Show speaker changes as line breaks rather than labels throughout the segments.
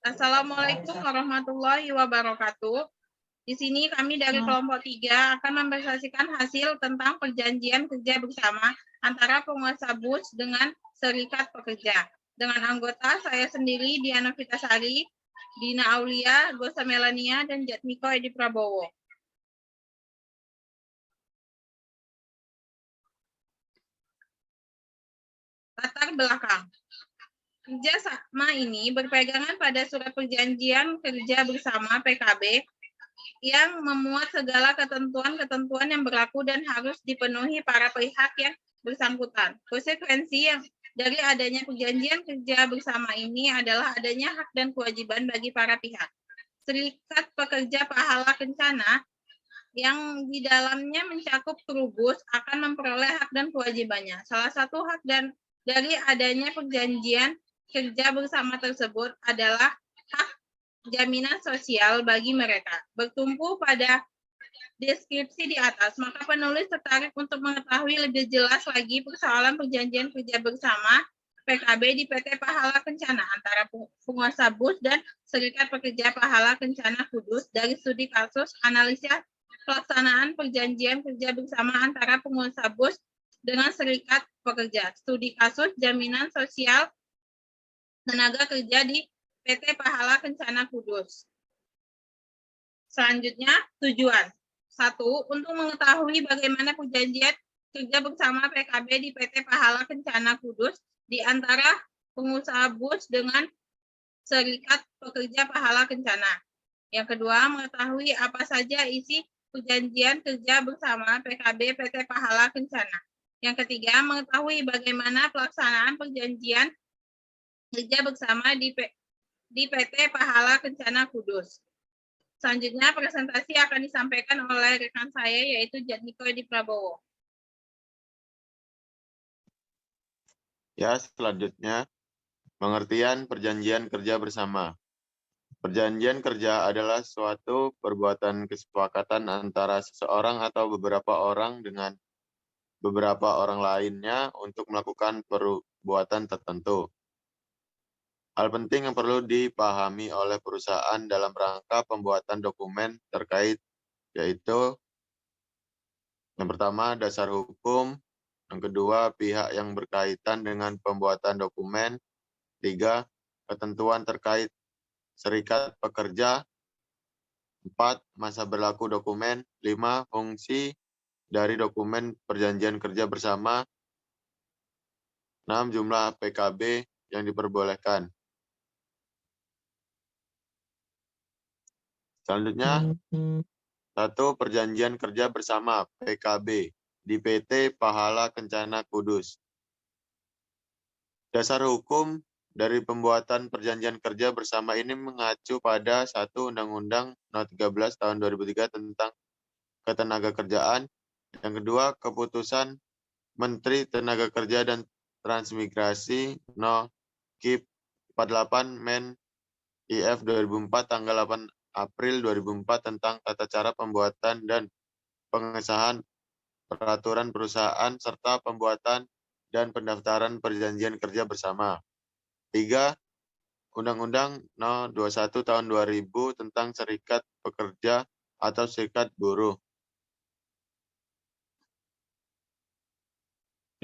Assalamualaikum warahmatullahi wabarakatuh. Di sini kami dari kelompok 3 akan mempresentasikan hasil tentang perjanjian kerja bersama antara penguasa BUS dengan serikat pekerja. Dengan anggota saya sendiri, Diana Vitasari, Dina Aulia, Gosa Melania, dan Jatmiko Edi Prabowo. Latar belakang. Kerjasama ini berpegangan pada surat perjanjian kerja bersama PKB yang memuat segala ketentuan-ketentuan yang berlaku dan harus dipenuhi para pihak yang bersangkutan. Konsekuensi yang dari adanya perjanjian kerja bersama ini adalah adanya hak dan kewajiban bagi para pihak. Serikat Pekerja Pahala Kencana yang di dalamnya mencakup Trubus akan memperoleh hak dan kewajibannya. Salah satu hak dan dari adanya perjanjian kerja bersama tersebut adalah hak jaminan sosial bagi mereka. Bertumpu pada deskripsi di atas, maka penulis tertarik untuk mengetahui lebih jelas lagi persoalan perjanjian kerja bersama PKB di PT Pahala Kencana antara penguasa BUS dan Serikat Pekerja Pahala Kencana Kudus dari studi kasus analisis pelaksanaan perjanjian kerja bersama antara penguasa BUS dengan Serikat Pekerja. Studi kasus jaminan sosial tenaga kerja di PT Pahala Kencana Kudus. Selanjutnya, tujuan. 1. Untuk mengetahui bagaimana perjanjian kerja bersama PKB di PT Pahala Kencana Kudus di antara pengusaha BUS dengan Serikat Pekerja Pahala Kencana. Yang kedua, mengetahui apa saja isi perjanjian kerja bersama PKB PT Pahala Kencana. Yang ketiga, mengetahui bagaimana pelaksanaan perjanjian kerja bersama di PT Pahala Kencana Kudus. Selanjutnya, presentasi akan disampaikan oleh rekan saya, yaitu Jatmiko Edi Prabowo.
Ya, selanjutnya, pengertian perjanjian kerja bersama. Perjanjian kerja adalah suatu perbuatan kesepakatan antara seseorang atau beberapa orang dengan beberapa orang lainnya untuk melakukan perbuatan tertentu. Hal penting yang perlu dipahami oleh perusahaan dalam rangka pembuatan dokumen terkait yaitu yang pertama dasar hukum, yang kedua pihak yang berkaitan dengan pembuatan dokumen, 3 ketentuan terkait serikat pekerja, 4 masa berlaku dokumen, 5 fungsi dari dokumen perjanjian kerja bersama, 6 jumlah PKB yang diperbolehkan. Selanjutnya, 1 perjanjian kerja bersama PKB di PT Pahala Kencana Kudus. Dasar hukum dari pembuatan perjanjian kerja bersama ini mengacu pada 1 Undang-Undang No. 13 Tahun 2003 tentang Ketenagakerjaan. Yang kedua, keputusan Menteri Tenaga Kerja dan Transmigrasi No. KIP 48 Men IF 2004 tanggal 8 April 2004 tentang tata cara pembuatan dan pengesahan peraturan perusahaan serta pembuatan dan pendaftaran perjanjian kerja bersama. 3. Undang-Undang No. 21 Tahun 2000 tentang Serikat Pekerja atau Serikat Buruh.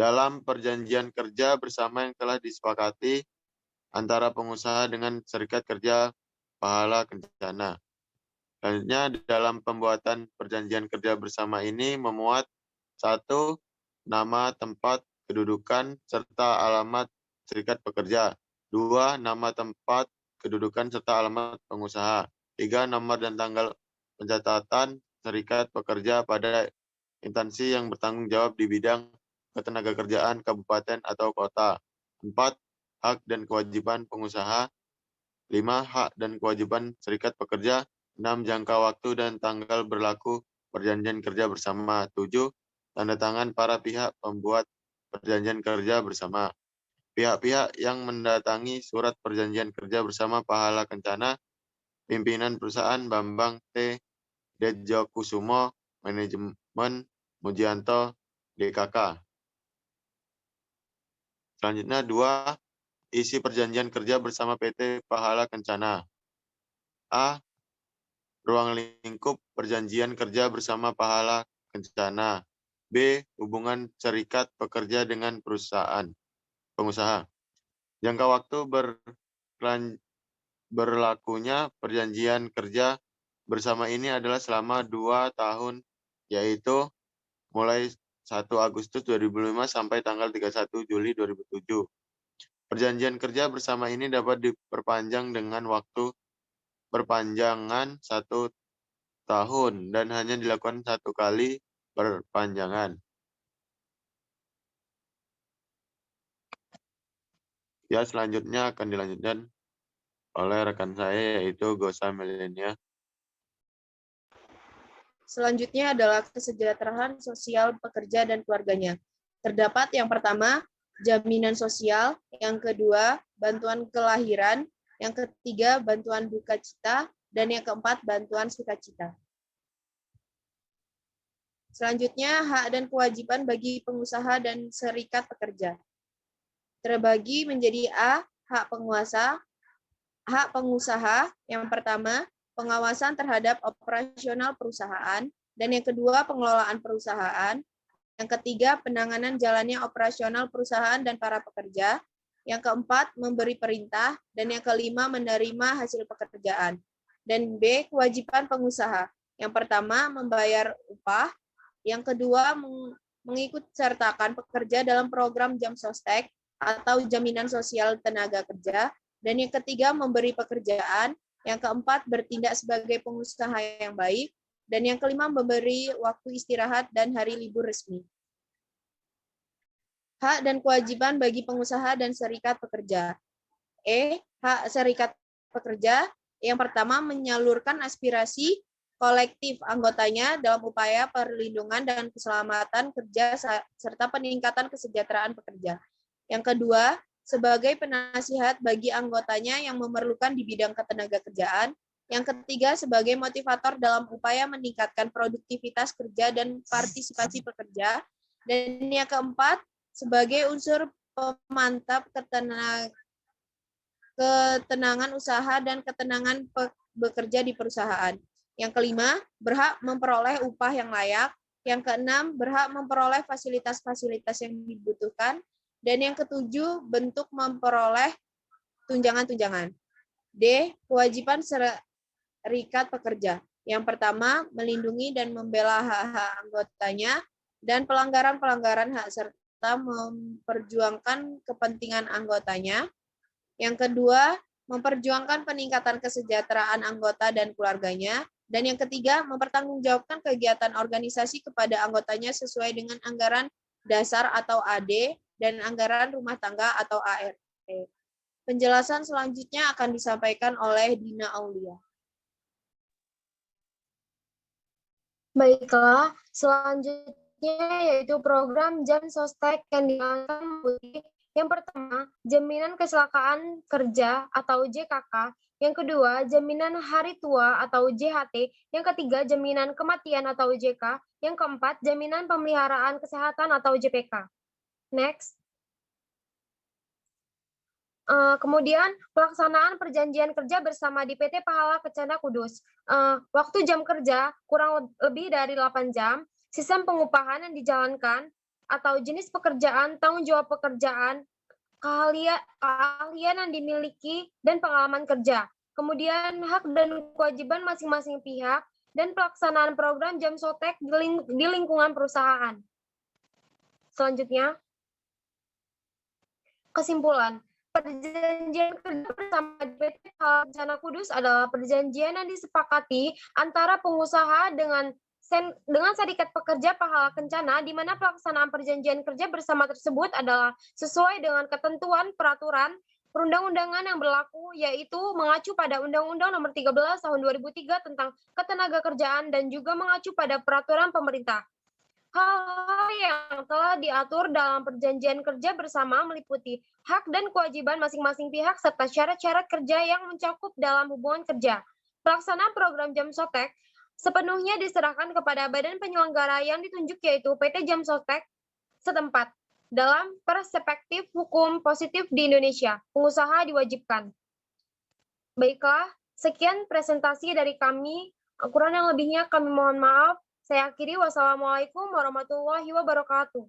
Dalam perjanjian kerja bersama yang telah disepakati antara pengusaha dengan Serikat Kerja Pahala Kencana. Selanjutnya, dalam pembuatan perjanjian kerja bersama ini memuat 1. Nama tempat kedudukan serta alamat serikat pekerja. 2. Nama tempat kedudukan serta alamat pengusaha. 3. Nomor dan tanggal pencatatan serikat pekerja pada instansi yang bertanggung jawab di bidang ketenagakerjaan kabupaten atau kota. 4. Hak dan kewajiban pengusaha. 5. Hak dan kewajiban serikat pekerja. 6. Jangka waktu dan tanggal berlaku perjanjian kerja bersama. 7. Tanda tangan para pihak pembuat perjanjian kerja bersama. Pihak-pihak yang mendatangi surat perjanjian kerja bersama Pahala Kencana, pimpinan perusahaan Bambang T. Dedjokusumo, manajemen Mujianto, DKK. Selanjutnya 2. Isi perjanjian kerja bersama PT Pahala Kencana. A. Ruang lingkup perjanjian kerja bersama pahala kencana. B. Hubungan serikat pekerja dengan pengusaha. Jangka waktu berlakunya perjanjian kerja bersama ini adalah selama 2 tahun, yaitu mulai 1 Agustus 2005 sampai tanggal 31 Juli 2007. Perjanjian kerja bersama ini dapat diperpanjang dengan waktu perpanjangan 1 tahun dan hanya dilakukan 1 kali perpanjangan. Ya, selanjutnya akan dilanjutkan oleh rekan saya yaitu Gosa Melenia.
Selanjutnya adalah kesejahteraan sosial pekerja dan keluarganya. Terdapat yang pertama, jaminan sosial, yang kedua, bantuan kelahiran, yang ketiga, bantuan duka cita, dan yang keempat, bantuan sukacita. Selanjutnya, hak dan kewajiban bagi pengusaha dan serikat pekerja. Terbagi menjadi A, hak pengusaha, yang pertama, pengawasan terhadap operasional perusahaan, dan yang kedua, pengelolaan perusahaan, yang ketiga, penanganan jalannya operasional perusahaan dan para pekerja, yang keempat, memberi perintah, dan yang kelima, menerima hasil pekerjaan. Dan B, kewajiban pengusaha. Yang pertama, membayar upah, yang kedua, mengikut sertakan pekerja dalam program jam sostek atau jaminan sosial tenaga kerja, dan yang ketiga, memberi pekerjaan, yang keempat, bertindak sebagai pengusaha yang baik, dan yang kelima, memberi waktu istirahat dan hari libur resmi. Hak dan kewajiban bagi pengusaha dan serikat pekerja. Hak serikat pekerja, yang pertama, menyalurkan aspirasi kolektif anggotanya dalam upaya perlindungan dan keselamatan kerja serta peningkatan kesejahteraan pekerja. Yang kedua, sebagai penasihat bagi anggotanya yang memerlukan di bidang ketenagakerjaan. Yang ketiga, sebagai motivator dalam upaya meningkatkan produktivitas kerja dan partisipasi pekerja. Dan yang keempat, sebagai unsur pemantap ketenangan usaha dan ketenangan bekerja di perusahaan. Yang kelima, berhak memperoleh upah yang layak. Yang keenam, berhak memperoleh fasilitas-fasilitas yang dibutuhkan. Dan yang ketujuh, bentuk memperoleh tunjangan-tunjangan. D. Kewajiban serikat pekerja. Yang pertama, melindungi dan membela hak-hak anggotanya dan pelanggaran-pelanggaran hak serta memperjuangkan kepentingan anggotanya. Yang kedua, memperjuangkan peningkatan kesejahteraan anggota dan keluarganya. Dan yang ketiga, mempertanggungjawabkan kegiatan organisasi kepada anggotanya sesuai dengan anggaran dasar atau AD dan anggaran rumah tangga atau ART. Penjelasan selanjutnya akan disampaikan oleh Dina Aulia.
Baiklah, selanjutnya yaitu program Jam Sostek yang diangkat yang pertama, jaminan kecelakaan kerja atau JKK. Yang kedua, jaminan hari tua atau JHT. Yang ketiga, jaminan kematian atau JK. Yang keempat, jaminan pemeliharaan kesehatan atau JPK. Next. Kemudian pelaksanaan perjanjian kerja bersama di PT Pahala Kencana Kudus. Waktu jam kerja kurang lebih dari 8 jam, sistem pengupahan yang dijalankan atau jenis pekerjaan, tanggung jawab pekerjaan, keahlian yang dimiliki, dan pengalaman kerja. Kemudian hak dan kewajiban masing-masing pihak dan pelaksanaan program jam sotek di lingkungan perusahaan. Selanjutnya, kesimpulan. Perjanjian kerja bersama PT Pahala Kencana Kudus adalah perjanjian yang disepakati antara pengusaha dengan serikat pekerja Pahala Kencana, di mana pelaksanaan perjanjian kerja bersama tersebut adalah sesuai dengan ketentuan peraturan perundang-undangan yang berlaku, yaitu mengacu pada Undang-Undang Nomor 13 Tahun 2003 tentang Ketenagakerjaan dan juga mengacu pada peraturan pemerintah. Hal-hal yang telah diatur dalam perjanjian kerja bersama meliputi hak dan kewajiban masing-masing pihak serta syarat-syarat kerja yang mencakup dalam hubungan kerja. Pelaksanaan program Jam Sotek sepenuhnya diserahkan kepada badan penyelenggara yang ditunjuk, yaitu PT Jam Sotek setempat. Dalam perspektif hukum positif di Indonesia, pengusaha diwajibkan. Baiklah, Sekian presentasi dari kami. Kurang yang lebihnya kami mohon maaf. Saya akhiri. Wassalamualaikum warahmatullahi wabarakatuh.